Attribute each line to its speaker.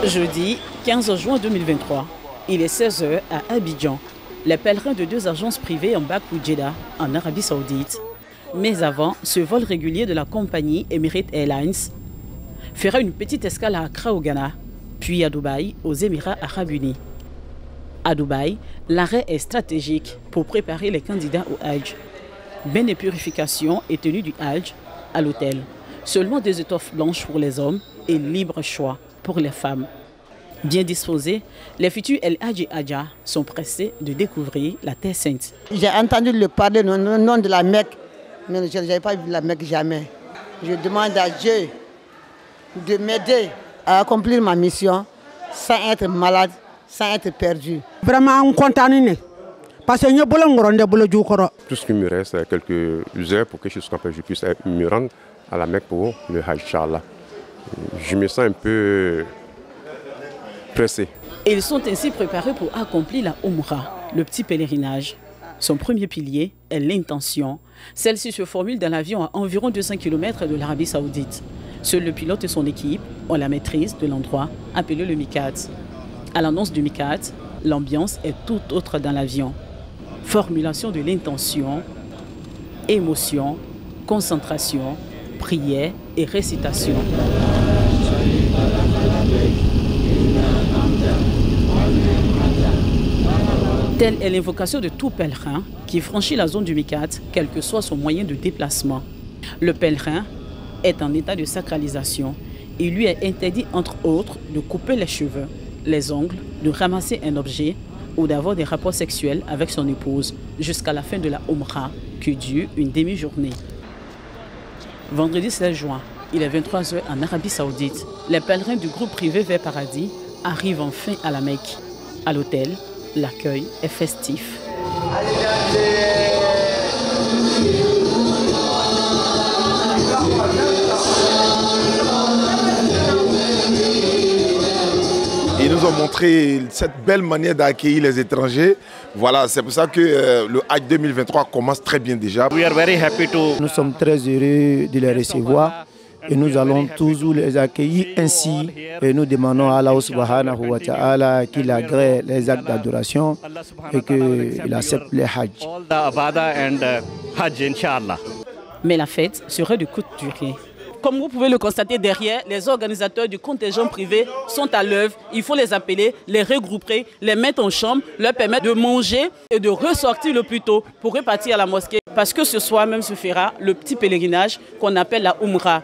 Speaker 1: Jeudi 15 juin 2023, il est 16 h à Abidjan. Les pèlerins de 2 agences privées embarquent pour Jeddah, en Arabie Saoudite. Mais avant, ce vol régulier de la compagnie Emirates Airlines fera une petite escale à Accra au Ghana, puis à Dubaï, aux Émirats Arabes Unis. À Dubaï, l'arrêt est stratégique pour préparer les candidats au Hajj. Bain de purification et tenue du Hajj à l'hôtel. Seulement des étoffes blanches pour les hommes et libre choix pour les femmes. Bien disposés, les futurs El Hadji Hadja sont pressés de découvrir la Terre Sainte.
Speaker 2: J'ai entendu le parler au nom de la Mecque, mais je n'avais pas vu la Mecque jamais. Je demande à Dieu de m'aider à accomplir ma mission sans être malade, sans être perdu.
Speaker 3: Vraiment, on est content. Parce que
Speaker 4: tout ce qui me reste, c'est quelques heures pour que je puisse me rendre à la Mecque pour le Hajj, Inch'Allah. Je me sens un peu pressé.
Speaker 1: Ils sont ainsi préparés pour accomplir la Umrah, le petit pèlerinage. Son premier pilier est l'intention. Celle-ci se formule dans l'avion à environ 200 km de l'Arabie Saoudite. Seul le pilote et son équipe ont la maîtrise de l'endroit appelé le Miqat. À l'annonce du Miqat, l'ambiance est tout autre dans l'avion. Formulation de l'intention, émotion, concentration, prière et récitation. Telle est l'invocation de tout pèlerin qui franchit la zone du Miqat, quel que soit son moyen de déplacement. Le pèlerin est en état de sacralisation. Il lui est interdit, entre autres, de couper les cheveux, les ongles, de ramasser un objet ou d'avoir des rapports sexuels avec son épouse jusqu'à la fin de la Umrah, qui dure une demi-journée. Vendredi 16 juin, il est 23 h en Arabie Saoudite. Les pèlerins du groupe privé Vers Paradis arrivent enfin à la Mecque. À l'hôtel, l'accueil est festif.
Speaker 5: Ils nous ont montré cette belle manière d'accueillir les étrangers. Voilà, c'est pour ça que le Hajj 2023 commence très bien déjà.
Speaker 6: Nous sommes très heureux de les recevoir et nous allons toujours les accueillir ainsi. Et nous demandons à Allah subhanahu wa ta'ala qu'il agrée les actes d'adoration et qu'il accepte les Hajj.
Speaker 1: Mais la fête serait de courte durée. Comme vous pouvez le constater derrière, les organisateurs du contingent privé sont à l'œuvre. Il faut les appeler, les regrouper, les mettre en chambre, leur permettre de manger et de ressortir le plus tôt pour repartir à la mosquée. Parce que ce soir même se fera le petit pèlerinage qu'on appelle la Umrah.